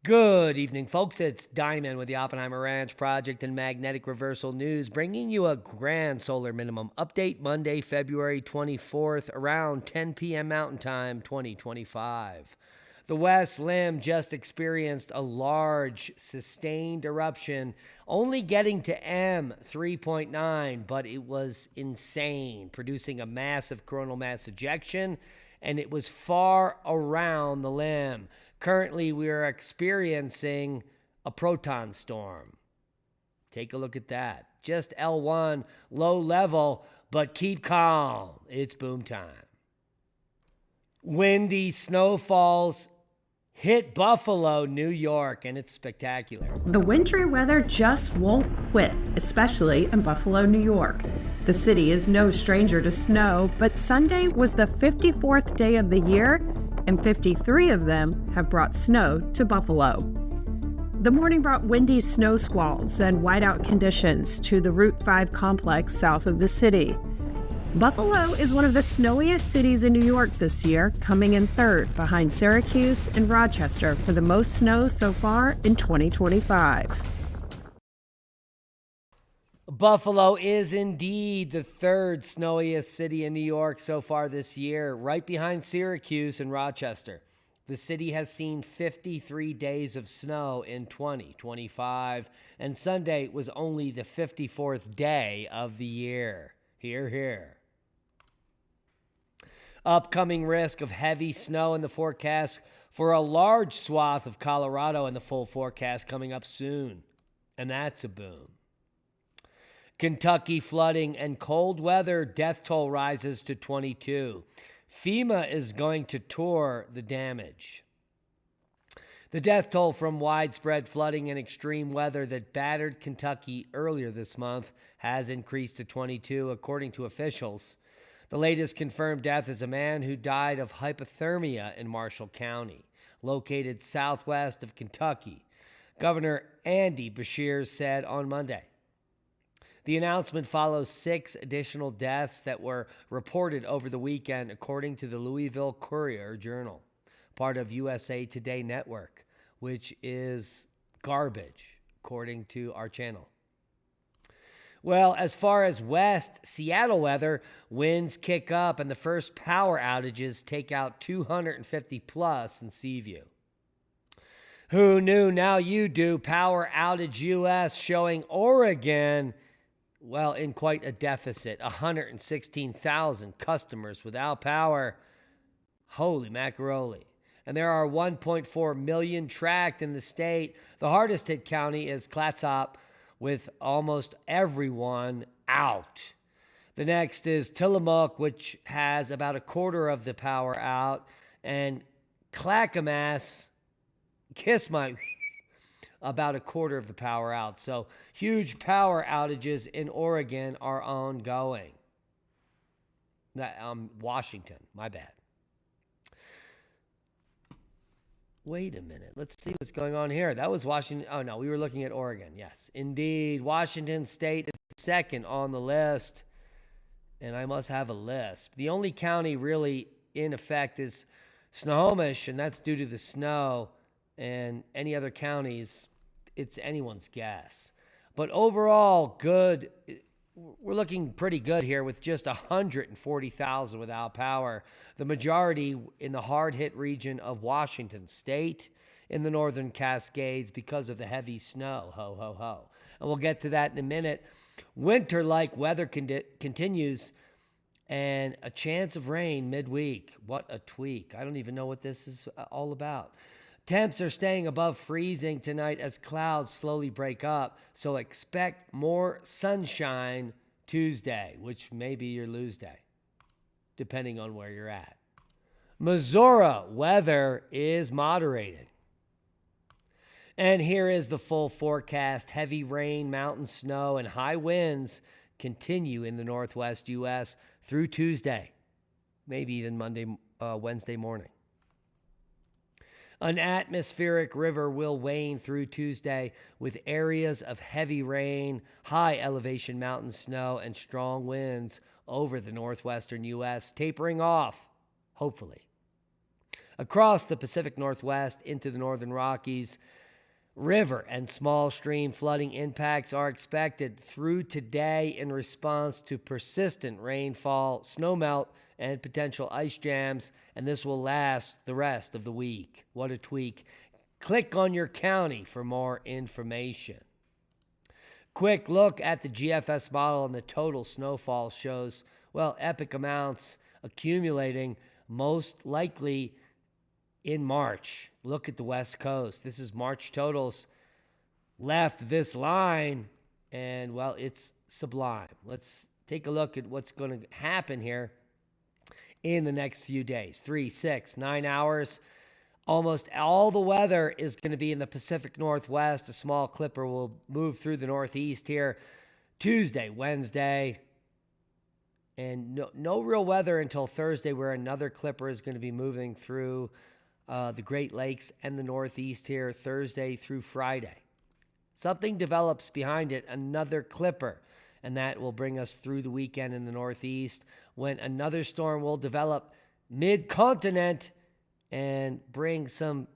Good evening, folks. It's Diamond with the Oppenheimer Ranch Project and Magnetic Reversal News, bringing you a grand solar minimum update Monday, February 24th, around 10 p.m. Mountain Time, 2025. The West Limb just experienced a large, sustained eruption, only getting to M 3.9, but it was insane, producing a massive coronal mass ejection, and it was far around the limb. Currently, we are experiencing a proton storm. Take a look at that. Just L1, low level, but keep calm. It's boom time. Windy snowfalls hit Buffalo, New York, and it's spectacular. The wintry weather just won't quit, especially in Buffalo, New York. The city is no stranger to snow, but Sunday was the 54th day of the year, and 53 of them have brought snow to Buffalo. The morning brought windy snow squalls and whiteout conditions to the Route 5 complex south of the city. Buffalo is one of the snowiest cities in New York this year, coming in third behind Syracuse and Rochester for the most snow so far in 2025. Buffalo is indeed the third snowiest city in New York so far this year, right behind Syracuse and Rochester. The city has seen 53 days of snow in 2025, and Sunday was only the 54th day of the year. Hear, hear. Upcoming risk of heavy snow in the forecast for a large swath of Colorado in the full forecast coming up soon. And that's a boom. Kentucky flooding and cold weather, death toll rises to 22. FEMA is going to tour the damage. The death toll from widespread flooding and extreme weather that battered Kentucky earlier this month has increased to 22, according to officials. The latest confirmed death is a man who died of hypothermia in Marshall County, located southwest of Kentucky, Governor Andy Beshear said on Monday. The announcement follows 6 additional deaths that were reported over the weekend, according to the Louisville Courier-Journal, part of USA Today Network, which is garbage, according to our channel. Well, as far as West Seattle weather, winds kick up and the first power outages take out 250 plus in Seaview. Who knew? Now you do. Power outage US showing Oregon, well, in quite a deficit. 116,000 customers without power. Holy macaroni. And there are 1.4 million tracked in the state. The hardest hit county is Clatsop, with almost everyone out. The next is Tillamook, which has about a quarter of the power out, and Clackamas, kiss my, about a quarter of the power out. So huge power outages in Oregon are ongoing. Washington, my bad. Wait a minute. Let's see what's going on here. That was Washington. Oh, no, we were looking at Oregon. Yes, indeed. Washington State is second on the list, and I must have a list. The only county really in effect is Snohomish, and that's due to the snow, and any other counties, it's anyone's guess. But overall, good. We're looking pretty good here with just 140,000 without power. The majority in the hard-hit region of Washington State in the northern Cascades because of the heavy snow. Ho, ho, ho. And we'll get to that in a minute. Winter-like weather continues and a chance of rain midweek. What a tweak. I don't even know what this is all about. Temps are staying above freezing tonight as clouds slowly break up, so expect more sunshine Tuesday, which may be your lose day, depending on where you're at. Missouri weather is moderated. And here is the full forecast. Heavy rain, mountain snow, and high winds continue in the northwest U.S. through Tuesday, maybe even Wednesday morning. An atmospheric river will wane through Tuesday with areas of heavy rain, high elevation mountain snow, and strong winds over the northwestern U.S., tapering off, hopefully. Across the Pacific Northwest into the northern Rockies, river and small stream flooding impacts are expected through today in response to persistent rainfall, snowmelt, and potential ice jams, and this will last the rest of the week. What a tweak. Click on your county for more information. Quick look at the GFS model, and the total snowfall shows, well, epic amounts accumulating, most likely in March. Look at the West Coast. This is March totals. Left this line, and, well, it's sublime. Let's take a look at what's going to happen here in the next few days. 3, 6, 9 hours. Almost all the weather is going to be in the Pacific Northwest. A small clipper will move through the Northeast here Tuesday, Wednesday, and no real weather until Thursday, where another clipper is going to be moving through the Great Lakes and the Northeast here Thursday through Friday. Something develops behind it, another clipper, and that will bring us through the weekend in the Northeast, when another storm will develop mid-continent and bring some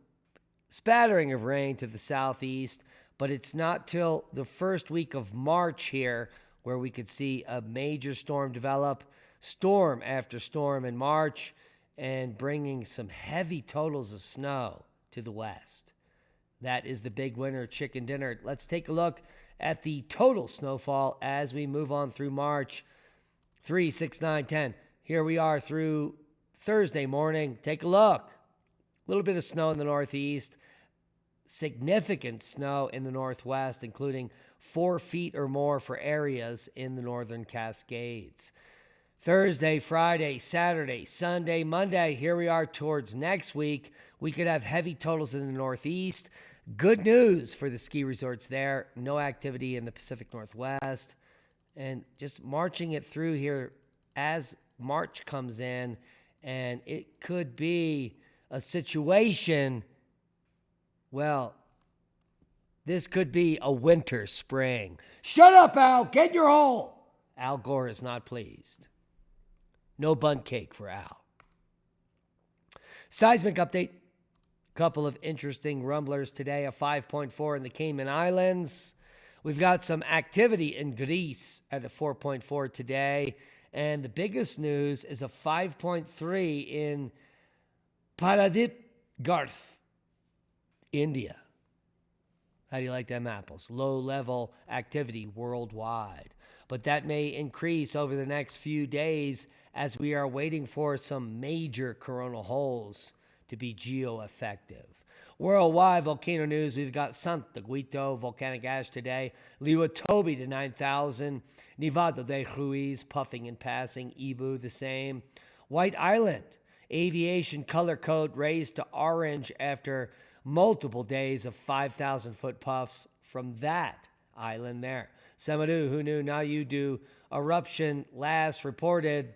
spattering of rain to the southeast. But it's not till the first week of March here where we could see a major storm develop, storm after storm in March, and bringing some heavy totals of snow to the west. That is the big winner chicken dinner. Let's take a look at the total snowfall as we move on through March. 3, 6, 9, 10. Here we are through Thursday morning. Take a look. A little bit of snow in the Northeast. Significant snow in the Northwest, including 4 feet or more for areas in the Northern Cascades. Thursday, Friday, Saturday, Sunday, Monday. Here we are towards next week. We could have heavy totals in the Northeast. Good news for the ski resorts there. No activity in the Pacific Northwest. And just marching it through here as March comes in. And it could be a situation, well, this could be a winter spring. Shut up, Al. Get in your hole. Al Gore is not pleased. No bun cake for Al. Seismic update. Couple of interesting rumblers today. A 5.4 in the Cayman Islands. We've got some activity in Greece at a 4.4 today. And the biggest news is a 5.3 in Paradip Garth, India. How do you like them apples? Low-level activity worldwide. But that may increase over the next few days as we are waiting for some major coronal holes to be geo-effective. Worldwide volcano news, we've got Santa Guito, volcanic ash today. Liwatobi to 9,000. Nevado de Ruiz, puffing and passing. Ibu, the same. White Island, aviation color code raised to orange after multiple days of 5,000-foot puffs from that island there. Semeru, who knew, now you do. Eruption last reported,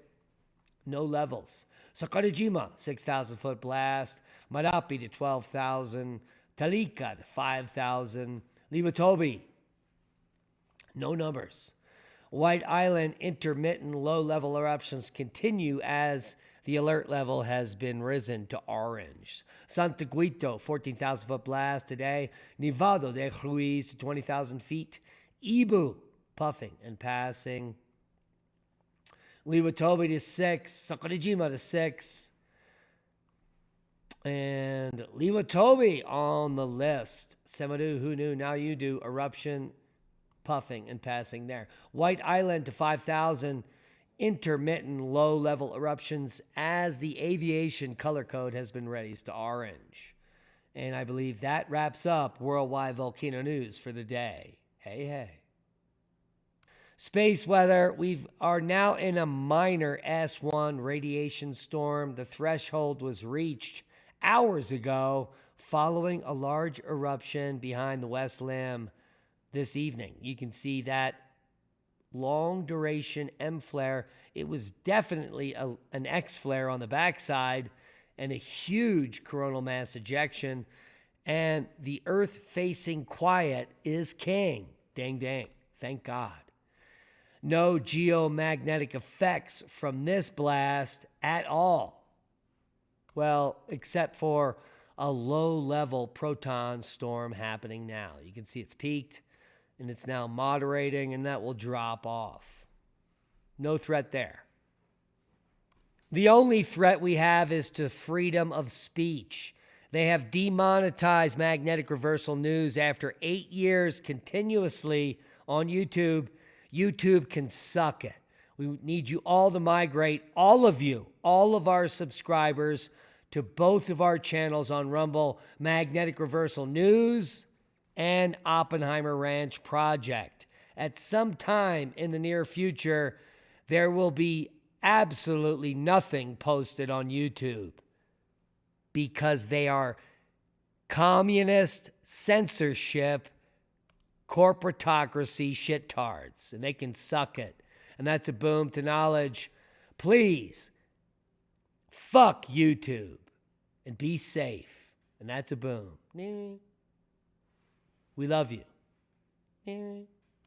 no levels. Sakurajima, 6,000-foot blast. Marapi to 12,000. Talika to 5,000. Liwatobi, no numbers. White Island intermittent low-level eruptions continue as the alert level has been risen to orange. Santa Guito, 14,000-foot blast today. Nevado de Ruiz to 20,000 feet. Ibu, puffing and passing. Liwatobi to 6. Sakurajima to 6. And Liwatobi on the list. Semeru, who knew, now you do. Eruption, puffing and passing there. White Island to 5,000. Intermittent low-level eruptions as the aviation color code has been raised to orange. And I believe that wraps up worldwide volcano news for the day. Hey, hey. Space weather, we are now in a minor S1 radiation storm. The threshold was reached hours ago following a large eruption behind the West Limb this evening. You can see that long duration M flare. It was definitely an X flare on the backside and a huge coronal mass ejection. And the Earth facing quiet is king. Dang, dang. Thank God. No geomagnetic effects from this blast at all. Well, except for a low-level proton storm happening now. You can see it's peaked, and it's now moderating, and that will drop off. No threat there. The only threat we have is to freedom of speech. They have demonetized Magnetic Reversal News after 8 years continuously on YouTube. YouTube can suck it. We need you all to migrate, all of you, all of our subscribers, to both of our channels on Rumble, Magnetic Reversal News and Oppenheimer Ranch Project. At some time in the near future, there will be absolutely nothing posted on YouTube because they are communist censorship, corporatocracy shittards, and they can suck it. And that's a boom to knowledge. Please, fuck YouTube and be safe. And that's a boom. We love you.